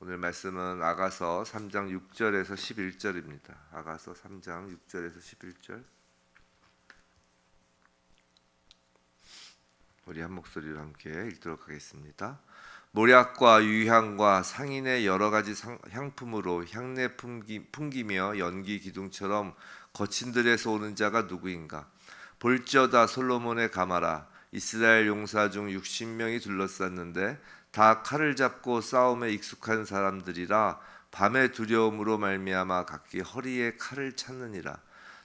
오늘 말씀은 아가서 3장 6절에서 11절입니다. 아가서 3장 6절에서 11절. 우리 한 목소리로 함께 읽도록 하겠습니다. 모략과 유향과 상인의 여러 가지 향품으로 향내 풍기며 연기 기둥처럼 거친 들에서 오는 자가 누구인가? 볼지어다 솔로몬의 가마라. 이스라엘 용사 중 60명이 둘러쌌는데 다 칼을 잡고 싸움에 익숙한 사람들이라 밤의 두려움으로 말미암아 각기 허리에 칼을 찾느니라.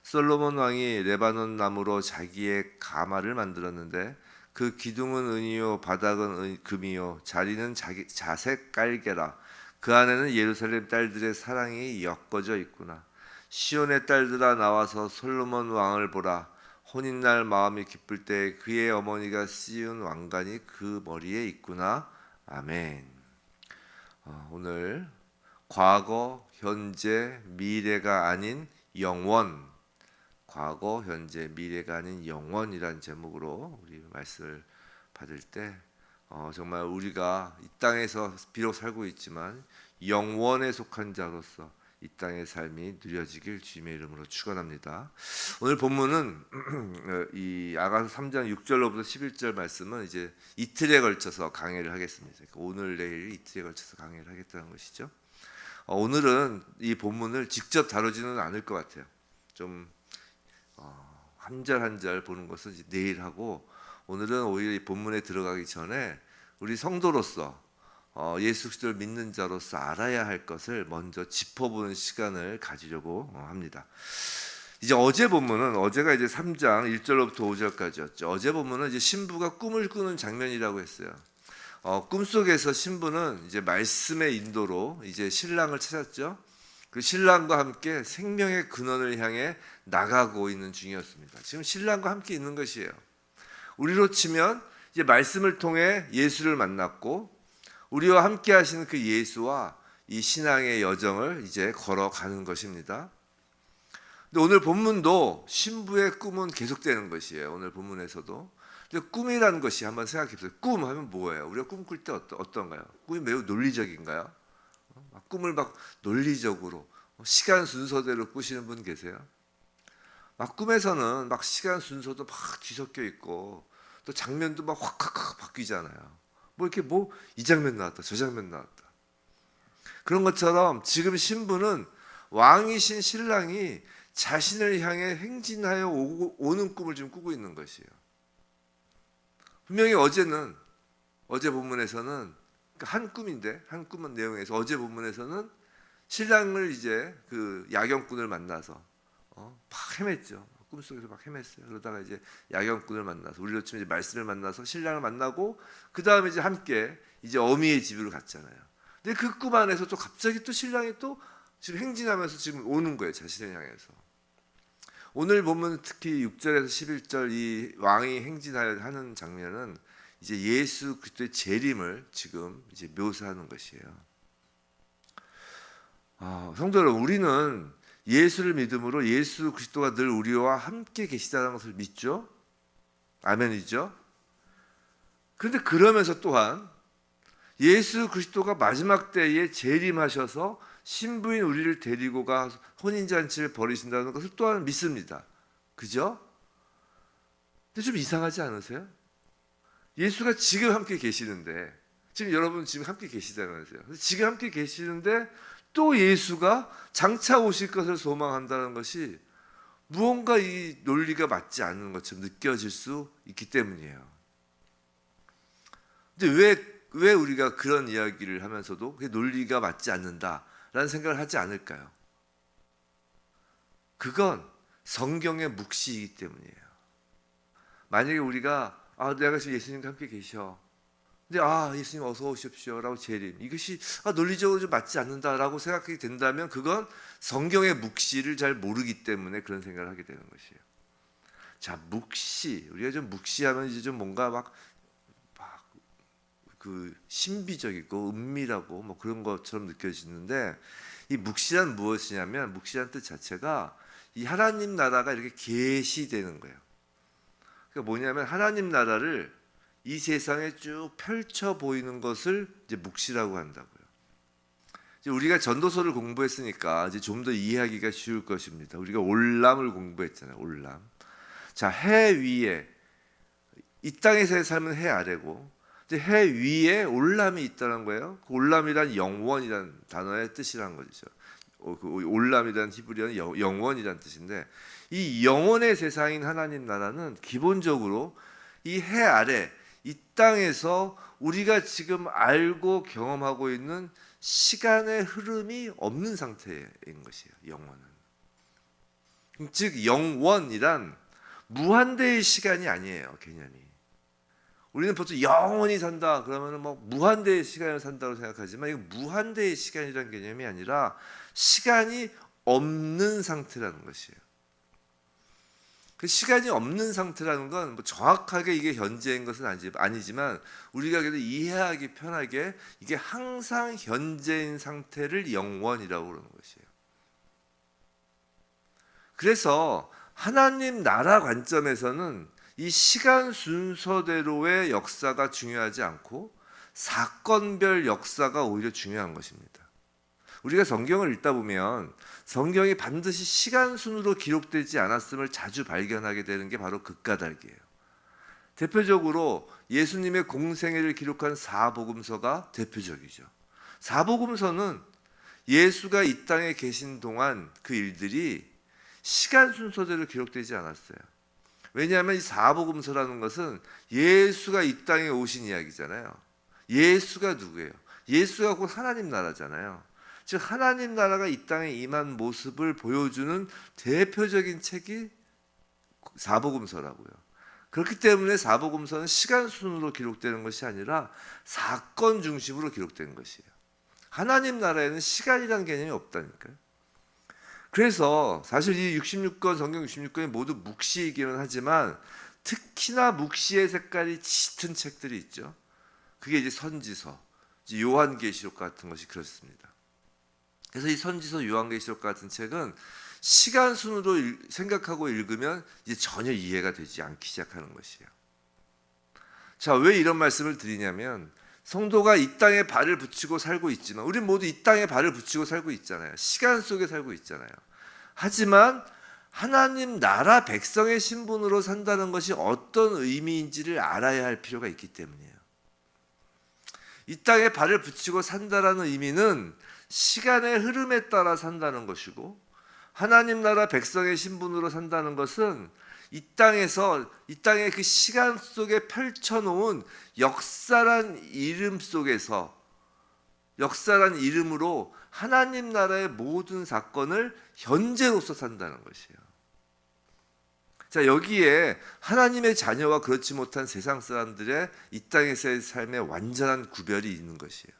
솔로몬 왕이 레바논 나무로 자기의 가마를 만들었는데 그 기둥은 은이요 바닥은 금이요 자리는 자색 깔개라. 그 안에는 예루살렘 딸들의 사랑이 엮어져 있구나. 시온의 딸들아 나와서 솔로몬 왕을 보라. 혼인날 마음이 기쁠 때 그의 어머니가 씌운 왕관이 그 머리에 있구나. 아멘. 오늘 과거, 현재, 미래가 아닌 영원, 과거, 현재, 미래가 아닌 영원이란 제목으로 우리 말씀을 받을 때 정말 우리가 이 땅에서 비록 살고 있지만 영원에 속한 자로서 이 땅의 삶이 누려지길 주님의 이름으로 축원합니다. 오늘 본문은 이 아가서 3장 6절로부터 11절 말씀은 이제 이틀에 걸쳐서 강해를 하겠습니다. 오늘 내일 이틀에 걸쳐서 강해를 하겠다는 것이죠. 오늘은 이 본문을 직접 다루지는 않을 것 같아요. 좀 한 절 한 절 보는 것은 이제 내일 하고, 오늘은 오히려 이 본문에 들어가기 전에 우리 성도로서 예수 그리스도를 믿는 자로서 알아야 할 것을 먼저 짚어보는 시간을 가지려고 합니다. 이제 어제 본문은 어제가 이제 3장 1절로부터 5절까지였죠. 어제 본문은 이제 신부가 꿈을 꾸는 장면이라고 했어요. 꿈속에서 신부는 이제 말씀의 인도로 이제 신랑을 찾았죠. 그 신랑과 함께 생명의 근원을 향해 나가고 있는 중이었습니다. 지금 신랑과 함께 있는 것이에요. 우리로 치면 이제 말씀을 통해 예수를 만났고 우리와 함께 하시는 그 예수와 이 신앙의 여정을 이제 걸어가는 것입니다. 근데 오늘 본문도 신부의 꿈은 계속되는 것이에요. 오늘 본문에서도. 근데 꿈이라는 것이 한번 생각해 보세요. 꿈 하면 뭐예요? 우리가 꿈 꿀 때 어떤가요? 꿈이 매우 논리적인가요? 꿈을 막 논리적으로 시간 순서대로 꾸시는 분 계세요? 막 꿈에서는 막 시간 순서도 막 뒤섞여 있고 또 장면도 막 확 바뀌잖아요. 뭐 이렇게 이 장면 나왔다 저 장면 나왔다 그런 것처럼 지금 신부는 왕이신 신랑이 자신을 향해 행진하여 오는 꿈을 지금 꾸고 있는 것이에요. 분명히 어제 본문에서는 한 꿈인데, 한 꿈의 내용에서 어제 본문에서는 신랑을 이제 그 야경꾼을 만나서 막 헤맸죠. 꿈속에서 막 헤맸어요. 그러다가 이제 야경꾼을 만나서, 우리로 치면 이제 말씀을 만나서 신랑을 만나고 그 다음에 이제 함께 이제 어미의 집으로 갔잖아요. 근데 그 꿈 안에서 또 갑자기 또 신랑이 또 지금 행진하면서 지금 오는 거예요. 자신을 향해서. 오늘 보면 특히 6절에서 11절 이 왕이 행진하는 장면은 이제 예수 그리스도의 재림을 지금 이제 묘사하는 것이에요. 성도 여러분, 우리는 예수를 믿음으로 예수 그리스도가 늘 우리와 함께 계시다는 것을 믿죠. 아멘이죠. 그런데 그러면서 또한 예수 그리스도가 마지막 때에 재림하셔서 신부인 우리를 데리고 가 혼인잔치를 벌이신다는 것을 또한 믿습니다. 그죠? 근데 좀 이상하지 않으세요? 예수가 지금 함께 계시는데, 지금 여러분 지금 함께 계시잖아요. 지금 함께 계시는데 또 예수가 장차 오실 것을 소망한다는 것이 무언가 이 논리가 맞지 않는 것처럼 느껴질 수 있기 때문이에요. 근데 왜 우리가 그런 이야기를 하면서도 그게 논리가 맞지 않는다라는 생각을 하지 않을까요? 그건 성경의 묵시이기 때문이에요. 만약에 우리가 내가 지금 예수님과 함께 계셔. 근데 예수님 어서 오십시오라고 재림. 이것이 논리적으로 좀 맞지 않는다라고 생각하게 된다면 그건 성경의 묵시를 잘 모르기 때문에 그런 생각을 하게 되는 것이에요. 자, 묵시. 우리가 좀 묵시하면 이제 좀 뭔가 그 신비적이고 은밀하고 뭐 그런 것처럼 느껴지는데, 이 묵시란 무엇이냐면, 묵시란 뜻 자체가 이 하나님 나라가 이렇게 계시되는 거예요. 그러니까 뭐냐면 하나님 나라를 이 세상에 쭉 펼쳐 보이는 것을 이제 묵시라고 한다고요. 이제 우리가 전도서를 공부했으니까 이제 좀 더 이해하기가 쉬울 것입니다. 우리가 올람을 공부했잖아요. 올람. 자, 해 위에, 이 땅에서의 삶은 해 아래고 이제 해 위에 올람이 있다는 거예요. 그 올람이란 영원이라는 단어의 뜻이란 거죠. 그 올람이란 히브리어는 영원이란 뜻인데, 이 영원의 세상인 하나님 나라는 기본적으로 이 해 아래, 이 땅에서 우리가 지금 알고 경험하고 있는 시간의 흐름이 없는 상태인 것이에요. 영원은. 즉 영원이란 무한대의 시간이 아니에요. 개념이. 우리는 보통 영원히 산다 그러면 뭐 무한대의 시간을 산다고 생각하지만, 이거 무한대의 시간이라는 개념이 아니라 시간이 없는 상태라는 것이에요. 그 시간이 없는 상태라는 건 뭐 정확하게 이게 현재인 것은 아니지만 우리가 그래도 이해하기 편하게 이게 항상 현재인 상태를 영원이라고 그러는 것이에요. 그래서 하나님 나라 관점에서는 이 시간 순서대로의 역사가 중요하지 않고 사건별 역사가 오히려 중요한 것입니다. 우리가 성경을 읽다 보면 성경이 반드시 시간 순으로 기록되지 않았음을 자주 발견하게 되는 게 바로 그 까닭이에요. 대표적으로 예수님의 공생애를 기록한 사복음서가 대표적이죠. 사복음서는 예수가 이 땅에 계신 동안 그 일들이 시간 순서대로 기록되지 않았어요. 왜냐하면 이 사복음서라는 것은 예수가 이 땅에 오신 이야기잖아요. 예수가 누구예요? 예수가 곧 하나님 나라잖아요. 즉 하나님 나라가 이 땅에 임한 모습을 보여주는 대표적인 책이 사복음서라고요. 그렇기 때문에 사복음서는 시간 순으로 기록되는 것이 아니라 사건 중심으로 기록되는 것이에요. 하나님 나라에는 시간이라는 개념이 없다니까요. 그래서 사실 이 66권, 성경 66권이 모두 묵시이기는 하지만 특히나 묵시의 색깔이 짙은 책들이 있죠. 그게 이제 선지서, 이제 요한계시록 같은 것이 그렇습니다. 그래서 이 선지서, 요한계시록 같은 책은 시간 순으로 생각하고 읽으면 이제 전혀 이해가 되지 않기 시작하는 것이에요. 자, 왜 이런 말씀을 드리냐면 성도가 이 땅에 발을 붙이고 살고 있지만, 우리 모두 이 땅에 발을 붙이고 살고 있잖아요. 시간 속에 살고 있잖아요. 하지만 하나님 나라 백성의 신분으로 산다는 것이 어떤 의미인지를 알아야 할 필요가 있기 때문이에요. 이 땅에 발을 붙이고 산다라는 의미는 시간의 흐름에 따라 산다는 것이고, 하나님 나라 백성의 신분으로 산다는 것은 이 땅의 그 시간 속에 펼쳐놓은 역사란 이름 속에서, 역사란 이름으로 하나님 나라의 모든 사건을 현재로서 산다는 것이에요. 자, 여기에 하나님의 자녀와 그렇지 못한 세상 사람들의 이 땅에서의 삶의 완전한 구별이 있는 것이에요.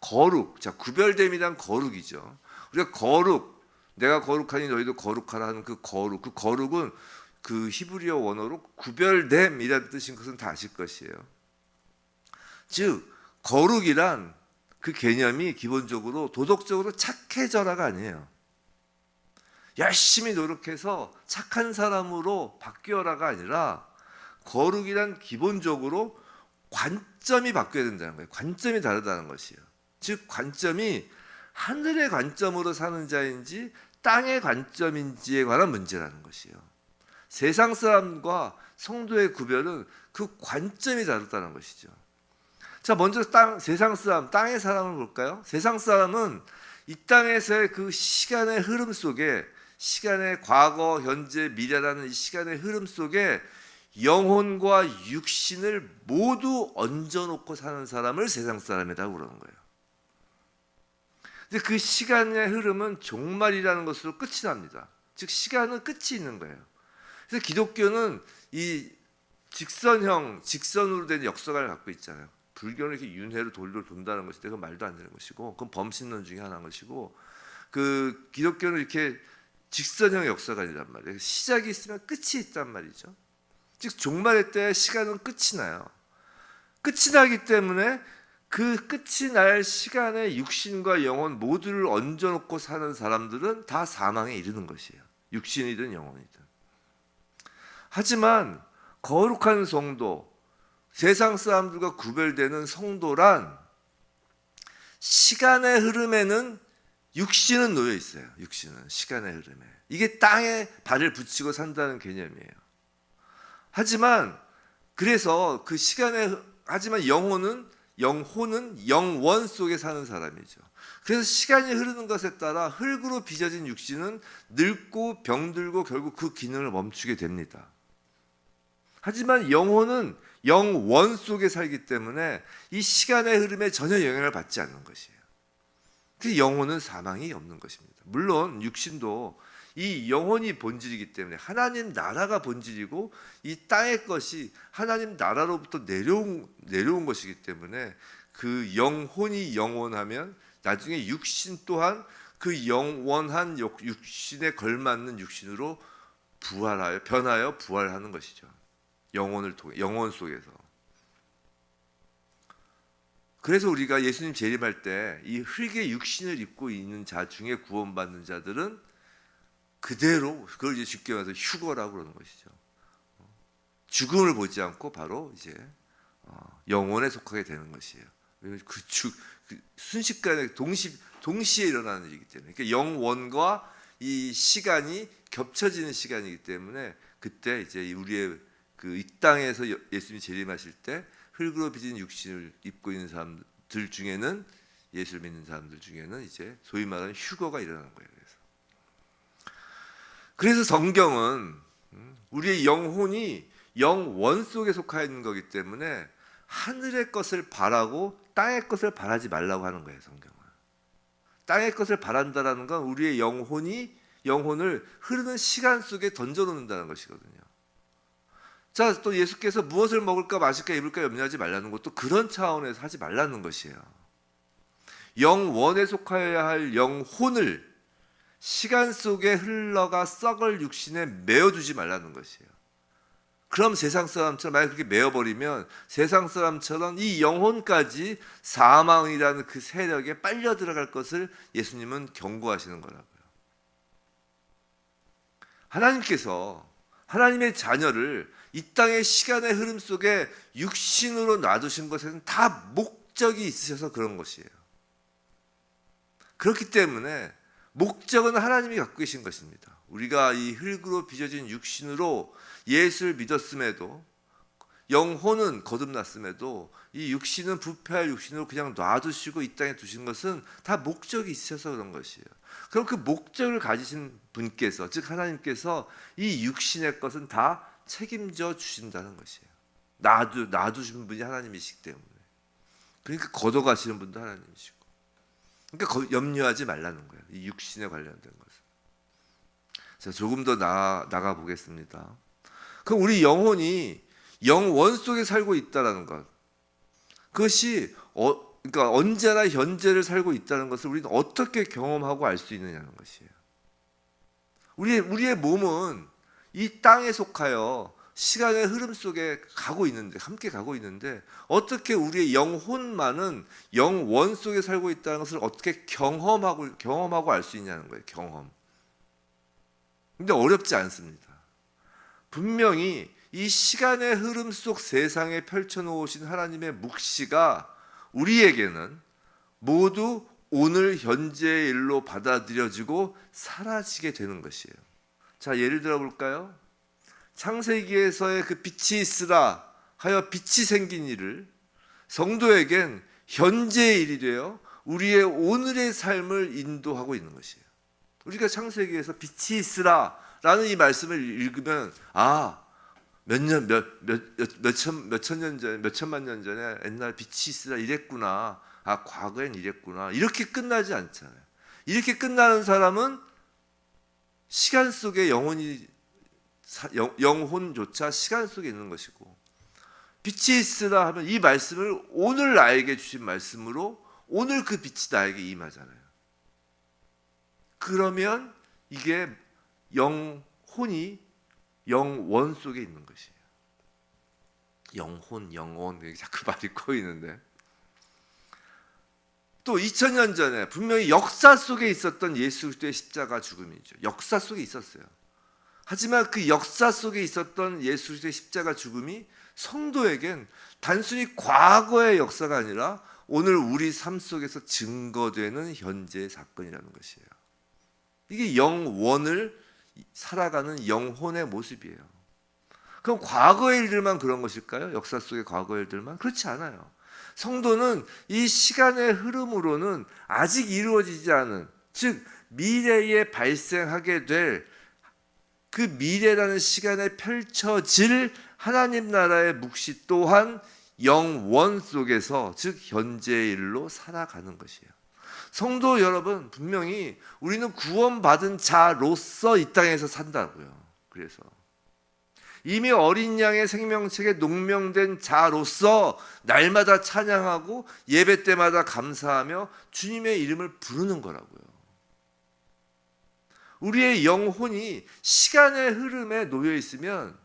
거룩, 자, 구별됨이란 거룩이죠. 우리가 거룩, 내가 거룩하니 너희도 거룩하라 하는 그 거룩은 그 히브리어 원어로 구별됨이라는 뜻인 것은 다 아실 것이에요. 즉 거룩이란 그 개념이 기본적으로 도덕적으로 착해져라가 아니에요. 열심히 노력해서 착한 사람으로 바뀌어라가 아니라, 거룩이란 기본적으로 관점이 바뀌어야 된다는 거예요. 관점이 다르다는 것이에요. 즉 관점이 하늘의 관점으로 사는 자인지 땅의 관점인지에 관한 문제라는 것이에요. 세상 사람과 성도의 구별은 그 관점이 다르다는 것이죠. 자, 먼저 세상 사람, 땅의 사람을 볼까요? 세상 사람은 이 땅에서의 그 시간의 흐름 속에, 시간의 과거, 현재, 미래라는 이 시간의 흐름 속에 영혼과 육신을 모두 얹어놓고 사는 사람을 세상 사람이라고 그러는 거예요. 근데 그 시간의 흐름은 종말이라는 것으로 끝이 납니다. 즉 시간은 끝이 있는 거예요. 그래서 기독교는 이 직선으로 된 역사관을 갖고 있잖아요. 불교는 이렇게 윤회로 돌돌 돈다는 것이 그건 말도 안 되는 것이고, 그건 범신론 중에 하나인 것이고, 그 기독교는 이렇게 직선형 역사관이란 말이에요. 시작이 있으면 끝이 있단 말이죠. 즉 종말의 때 시간은 끝이 나요. 끝이 나기 때문에 그 끝이 날 시간에 육신과 영혼 모두를 얹어놓고 사는 사람들은 다 사망에 이르는 것이에요. 육신이든 영혼이든. 하지만 거룩한 성도, 세상 사람들과 구별되는 성도란 시간의 흐름에는 육신은 놓여 있어요. 육신은 시간의 흐름에. 이게 땅에 발을 붙이고 산다는 개념이에요. 하지만 그래서 그 시간에 하지만 영혼은 영원 속에 사는 사람이죠. 그래서 시간이 흐르는 것에 따라 흙으로 빚어진 육신은 늙고 병들고 결국 그 기능을 멈추게 됩니다. 하지만 영혼은 영원 속에 살기 때문에 이 시간의 흐름에 전혀 영향을 받지 않는 것이에요. 그 영혼은 사망이 없는 것입니다. 물론 육신도 이 영혼이 본질이기 때문에 하나님 나라가 본질이고 이 땅의 것이 하나님 나라로부터 내려온 것이기 때문에 그 영혼이 영원하면 나중에 육신 또한 그 영원한 육신에 걸맞는 육신으로 변하여 부활하는 것이죠. 영혼을 통해 영혼 속에서. 그래서 우리가 예수님 재림할 때 이 흙의 육신을 입고 있는 자 중에 구원받는 자들은 그대로 그걸 이제 쉽게 말해서 휴거라고 그러는 것이죠. 죽음을 보지 않고 바로 이제 영혼에 속하게 되는 것이에요. 그 순식간에 동시에 일어나는 일이기 때문에, 그러니까 영원과 이 시간이 겹쳐지는 시간이기 때문에 그때 이제 우리의 이 땅에서 예수님이 재림하실 때 흙으로 빚은 육신을 입고 있는 사람들 중에는, 예수를 믿는 사람들 중에는 이제 소위 말하는 휴거가 일어나는 거예요. 그래서 성경은 우리의 영혼이 영원 속에 속하 있는 거기 때문에 하늘의 것을 바라고 땅의 것을 바라지 말라고 하는 거예요. 성경은 땅의 것을 바란다라는 건 우리의 영혼을 흐르는 시간 속에 던져놓는다는 것이거든요. 자, 또 예수께서 무엇을 먹을까 마실까 입을까 염려하지 말라는 것도 그런 차원에서 하지 말라는 것이에요. 영원에 속하여야 할 영혼을 시간 속에 흘러가 썩을 육신에 메어두지 말라는 것이에요. 그럼 세상 사람처럼 만약 그렇게 메어버리면 세상 사람처럼 이 영혼까지 사망이라는 그 세력에 빨려 들어갈 것을 예수님은 경고하시는 거라고요. 하나님께서 하나님의 자녀를 이 땅의 시간의 흐름 속에 육신으로 놔두신 것에는 다 목적이 있으셔서 그런 것이에요. 그렇기 때문에 목적은 하나님이 갖고 계신 것입니다. 우리가 이 흙으로 빚어진 육신으로 예수를 믿었음에도, 영혼은 거듭났음에도 이 육신은 부패할 육신으로 그냥 놔두시고 이 땅에 두신 것은 다 목적이 있으셔서 그런 것이에요. 그럼 그 목적을 가지신 분께서, 즉 하나님께서 이 육신의 것은 다 책임져 주신다는 것이에요. 놔두신 분이 하나님이시기 때문에. 그러니까 걷어가시는 분도 하나님이시고. 그러니까 염려하지 말라는 거예요. 이 육신에 관련된 것은. 자, 조금 더 나가 보겠습니다. 그럼 우리 영혼이 영원 속에 살고 있다라는 것, 그것이 그러니까 언제나 현재를 살고 있다는 것을 우리는 어떻게 경험하고 알 수 있느냐는 것이에요. 우리의 몸은 이 땅에 속하여 시간의 흐름 속에 함께 가고 있는데 어떻게 우리의 영혼만은 영원 속에 살고 있다는 것을 어떻게 경험하고 알 수 있냐는 거예요. 경험. 근데 어렵지 않습니다. 분명히 이 시간의 흐름 속 세상에 펼쳐놓으신 하나님의 묵시가 우리에게는 모두 오늘 현재의 일로 받아들여지고 사라지게 되는 것이에요. 자, 예를 들어 볼까요? 창세기에서의 그 빛이 있으라 하여 빛이 생긴 일을 성도에겐 현재의 일이 되어 우리의 오늘의 삶을 인도하고 있는 것이에요. 우리가 창세기에서 빛이 있으라 라는 이 말씀을 읽으면 몇천만 년 전에 옛날 빛이 있으라 이랬구나. 과거엔 이랬구나. 이렇게 끝나지 않잖아요. 이렇게 끝나는 사람은 시간 속에 영혼조차 시간 속에 있는 것이고, 빛이 있으라 하면 이 말씀을 오늘 나에게 주신 말씀으로 오늘 그 빛이 나에게 임하잖아요. 그러면 이게 영혼이 영원 속에 있는 것이에요. 영원 자꾸 말이 꼬이는데, 또 2000년 전에 분명히 역사 속에 있었던 예수 그리스도의 십자가 죽음이죠. 역사 속에 있었어요. 하지만 그 역사 속에 있었던 예수 그리스도의 십자가 죽음이 성도에겐 단순히 과거의 역사가 아니라 오늘 우리 삶 속에서 증거되는 현재의 사건이라는 것이에요. 이게 영원을 살아가는 영혼의 모습이에요. 그럼 과거의 일들만 그런 것일까요? 역사 속의 과거의 일들만? 그렇지 않아요. 성도는 이 시간의 흐름으로는 아직 이루어지지 않은, 즉 미래에 발생하게 될 그 미래라는 시간에 펼쳐질 하나님 나라의 묵시 또한 영원 속에서, 즉 현재의 일로 살아가는 것이에요. 성도 여러분, 분명히 우리는 구원받은 자로서 이 땅에서 산다고요. 그래서 이미 어린 양의 생명책에 농명된 자로서 날마다 찬양하고 예배 때마다 감사하며 주님의 이름을 부르는 거라고요. 우리의 영혼이 시간의 흐름에 놓여 있으면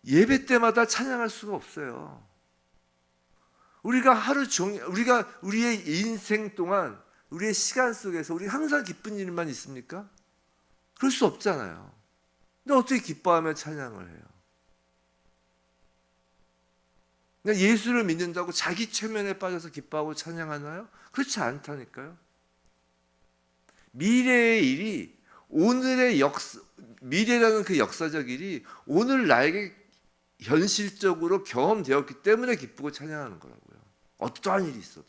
예배 때마다 찬양할 수가 없어요. 우리가 하루 종일, 우리가 우리의 인생 동안, 우리의 시간 속에서 우리 항상 기쁜 일만 있습니까? 그럴 수 없잖아요. 근데 어떻게 기뻐하며 찬양을 해요? 그냥 예수를 믿는다고 자기 최면에 빠져서 기뻐하고 찬양하나요? 그렇지 않다니까요. 미래의 일이, 오늘의 미래라는 그 역사적 일이 오늘 나에게 현실적으로 경험되었기 때문에 기쁘고 찬양하는 거라고요. 어떠한 일이 있어도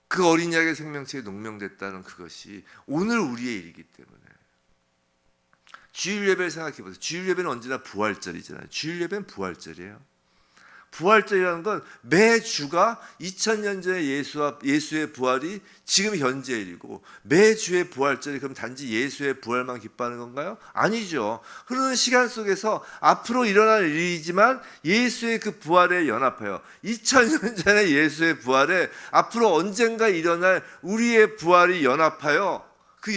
그 어린 양의 생명체에 농명됐다는 그것이 오늘 우리의 일이기 때문에. 주일 예배를 생각해 보세요. 주일 예배는 언제나 부활절이잖아요. 주일 예배는 부활절이에요. 부활절이라는 건 매주가 2000년 전에 예수의 부활이 지금 현재의 일이고, 매주의 부활절이 그럼 단지 예수의 부활만 기뻐하는 건가요? 아니죠. 흐르는 시간 속에서 앞으로 일어날 일이지만 예수의 그 부활에 연합하여, 2000년 전에 예수의 부활에 앞으로 언젠가 일어날 우리의 부활이 연합하여,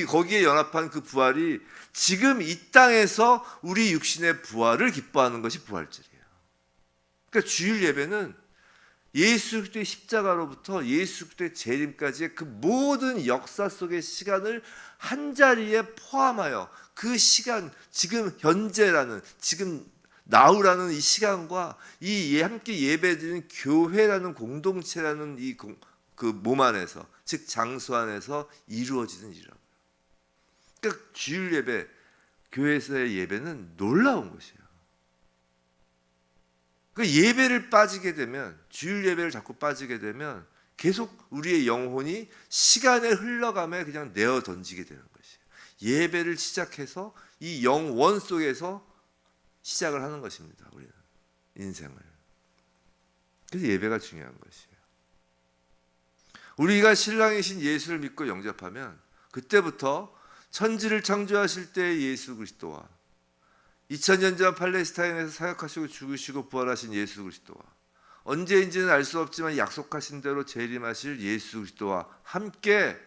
거기에 연합한 그 부활이 지금 이 땅에서 우리 육신의 부활을 기뻐하는 것이 부활절이에요. 그러니까 주일 예배는 예수 그리스도의 십자가로부터 예수 그리스도의 재림까지의 그 모든 역사 속의 시간을 한 자리에 포함하여, 그 시간, 지금 현재라는, 지금 나우라는 이 시간과 이 함께 예배드리는 교회라는 공동체라는 이 그 몸 안에서, 즉 장소 안에서 이루어지는 일이라고. 그러니까 주일 예배, 교회에서의 예배는 놀라운 것이에요. 그 예배를 빠지게 되면, 주일 예배를 자꾸 빠지게 되면 계속 우리의 영혼이 시간의 흘러감에 그냥 내어 던지게 되는 것이에요. 예배를 시작해서 이 영원 속에서 시작을 하는 것입니다. 우리는 인생을. 그래서 예배가 중요한 것이에요. 우리가 신랑이신 예수를 믿고 영접하면 그때부터 천지를 창조하실 때의 예수 그리스도와 2000년 전 팔레스타인에서 사역하시고 죽으시고 부활하신 예수 그리스도와 언제인지는 알 수 없지만 약속하신 대로 재림하실 예수 그리스도와 함께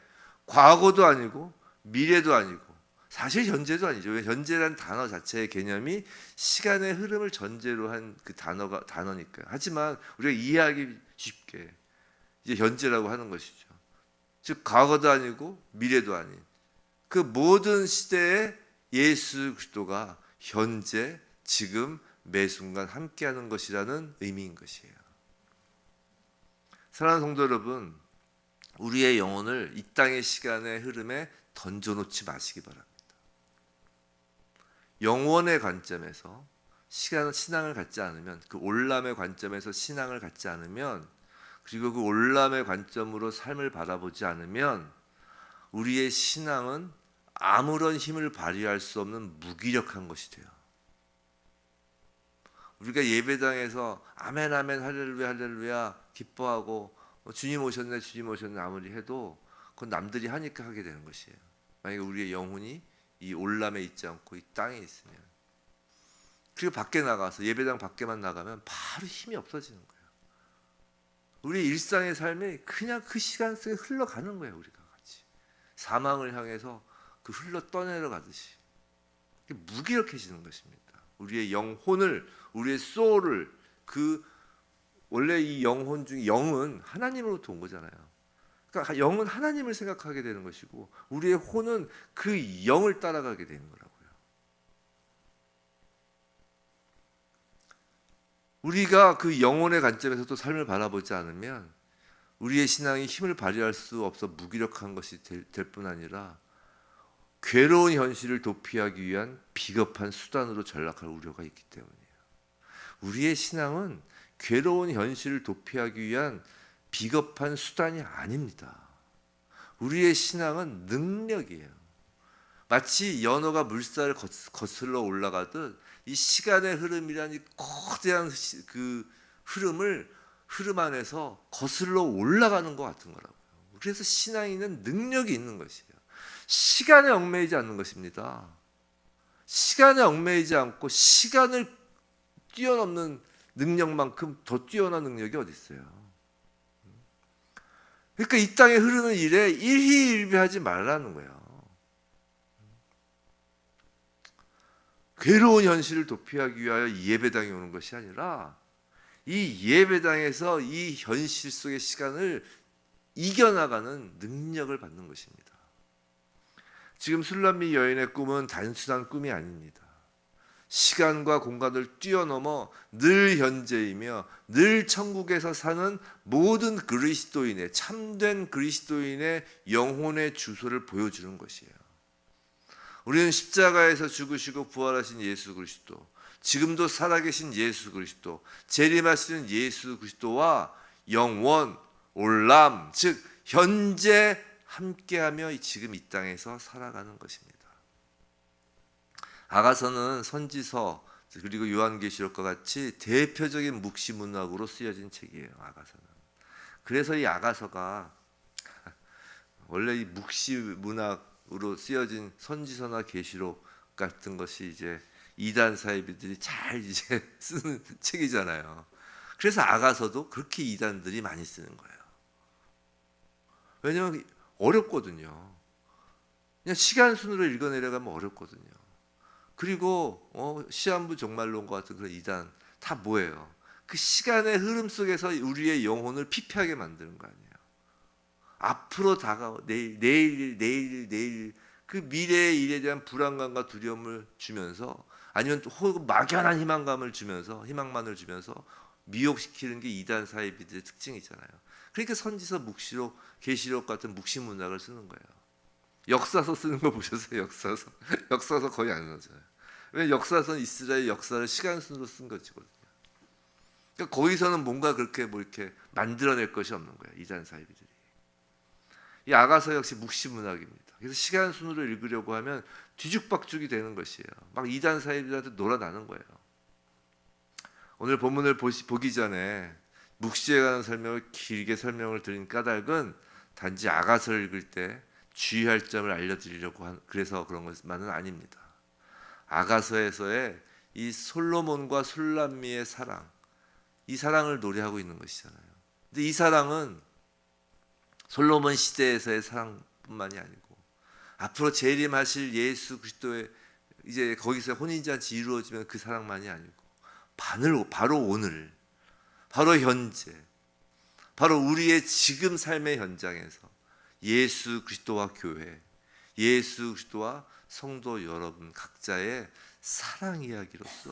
과거도 아니고 미래도 아니고 사실 현재도 아니죠. 왜? 현재라는 단어 자체의 개념이 시간의 흐름을 전제로 한 그 단어니까요. 하지만 우리가 이해하기 쉽게 이제 현재라고 하는 것이죠. 즉 과거도 아니고 미래도 아닌 그 모든 시대에 예수 그리스도가 현재, 지금, 매 순간 함께하는 것이라는 의미인 것이에요. 사랑하는 성도 여러분, 우리의 영혼을 이 땅의 시간의 흐름에 던져놓지 마시기 바랍니다. 영원의 관점에서 신앙을 갖지 않으면, 그 올람의 관점에서 신앙을 갖지 않으면, 그리고 그 올람의 관점으로 삶을 바라보지 않으면 우리의 신앙은 아무런 힘을 발휘할 수 없는 무기력한 것이 돼요. 우리가 예배당에서 아멘 아멘 할렐루야 할렐루야 기뻐하고 주님 오셨네 주님 오셨네 아무리 해도 그건 남들이 하니까 하게 되는 것이에요. 만약에 우리의 영혼이 이 올람에 있지 않고 이 땅에 있으면, 그리고 밖에 나가서 예배당 밖에만 나가면 바로 힘이 없어지는 거예요. 우리의 일상의 삶이 그냥 그 시간 속에 흘러가는 거예요. 우리가 같이 사망을 향해서 그 흘러 떠내려 가듯이 무기력해지는 것입니다. 우리의 영혼을, 우리의 소울을, 그 원래 이 영혼 중에 영은 하나님으로부터 온 거잖아요. 그러니까 영은 하나님을 생각하게 되는 것이고 우리의 혼은 그 영을 따라가게 되는 거라고요. 우리가 그 영혼의 관점에서 또 삶을 바라보지 않으면 우리의 신앙이 힘을 발휘할 수 없어 무기력한 것이 될 뿐 아니라 괴로운 현실을 도피하기 위한 비겁한 수단으로 전락할 우려가 있기 때문이에요. 우리의 신앙은 괴로운 현실을 도피하기 위한 비겁한 수단이 아닙니다. 우리의 신앙은 능력이에요. 마치 연어가 물살을 거슬러 올라가듯 이 시간의 흐름이란 이 거대한 그 흐름 안에서 거슬러 올라가는 것 같은 거라고요. 그래서 신앙인은 능력이 있는 것이에요. 시간에 얽매이지 않는 것입니다. 시간에 얽매이지 않고 시간을 뛰어넘는 능력만큼 더 뛰어난 능력이 어디 있어요? 그러니까 이 땅에 흐르는 일에 일희일비하지 말라는 거예요. 괴로운 현실을 도피하기 위하여 예배당에 오는 것이 아니라 이 예배당에서 이 현실 속의 시간을 이겨나가는 능력을 받는 것입니다. 지금 술람미 여인의 꿈은 단순한 꿈이 아닙니다. 시간과 공간을 뛰어넘어 늘 현재이며 늘 천국에서 사는 모든 그리스도인의 참된 그리스도인의 영혼의 주소를 보여주는 것이에요. 우리는 십자가에서 죽으시고 부활하신 예수 그리스도, 지금도 살아계신 예수 그리스도, 재림하시는 예수 그리스도와 영원, 올람, 즉 현재 함께하며 지금 이 땅에서 살아가는 것입니다. 아가서는 선지서 그리고 요한계시록과 같이 대표적인 묵시문학으로 쓰여진 책이에요. 아가서는. 그래서 이 아가서가 원래 이 묵시문학으로 쓰여진 선지서나 계시록 같은 것이 이제 이단 사이비들이 잘 이제 쓰는 책이잖아요. 그래서 아가서도 그렇게 이단들이 많이 쓰는 거예요. 왜냐하면 어렵거든요. 그냥 시간 순으로 읽어내려가면 어렵거든요. 그리고 시한부 종말론과 같은 그런 이단 다 뭐예요? 그 시간의 흐름 속에서 우리의 영혼을 피폐하게 만드는 거 아니에요. 앞으로 다가오 내일 그 미래의 일에 대한 불안감과 두려움을 주면서 아니면 혹은 막연한 희망감을 주면서 희망만을 주면서 미혹시키는 게 이단 사이비들의 특징이잖아요. 그러니까 선지서, 묵시록, 계시록 같은 묵시문학을 쓰는 거예요. 역사서 쓰는 거 보셨어요? 역사서 거의 안 써요. 왜 역사서는 이스라엘 역사를 시간 순으로 쓴 것이거든요. 그러니까 거기서는 뭔가 그렇게 이렇게 만들어낼 것이 없는 거예요. 이단 사이비들이. 이 아가서 역시 묵시문학입니다. 그래서 시간 순으로 읽으려고 하면 뒤죽박죽이 되는 것이에요. 막 이단 사이비들한테 놀아나는 거예요. 오늘 본문을 보기 전에 묵시에 관한 설명을 길게 설명을 드린 까닭은 단지 아가서를 읽을 때 주의할 점을 알려드리려고 그래서 그런 것만은 아닙니다. 아가서에서의 이 솔로몬과 술람미의 사랑, 이 사랑을 노래하고 있는 것이잖아요. 근데 이 사랑은 솔로몬 시대에서의 사랑뿐만이 아니고 앞으로 재림하실 예수 그리스도의 이제 거기서 혼인잔치 이루어지면 그 사랑만이 아니고 바로 오늘, 바로 현재, 바로 우리의 지금 삶의 현장에서 예수 그리스도와 교회, 예수 그리스도와 성도 여러분 각자의 사랑 이야기로서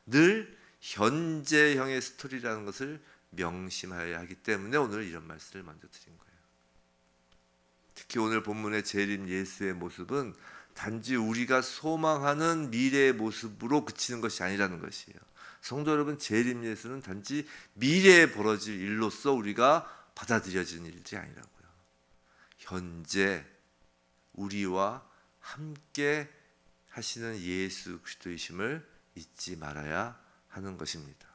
늘 현재형의 스토리라는 것을 명심해야 하기 때문에 오늘 이런 말씀을 먼저 드린 거예요. 특히 오늘 본문의 재림 예수의 모습은 단지 우리가 소망하는 미래의 모습으로 그치는 것이 아니라는 것이에요. 성도 여러분, 재림 예수는 단지 미래에 벌어질 일로서 우리가 받아들여지는 일이 아니라고요. 현재 우리와 함께 하시는 예수 그리스도이심을 잊지 말아야 하는 것입니다.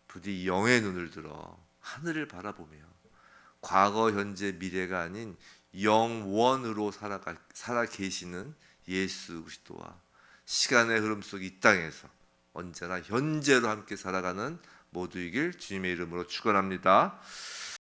부디 영의 눈을 들어 하늘을 바라보며 과거, 현재, 미래가 아닌 영원으로 살아 계시는 예수 그리스도와 시간의 흐름 속 이 땅에서 언제나 현재로 함께 살아가는 모두이길 주님의 이름으로 축원합니다.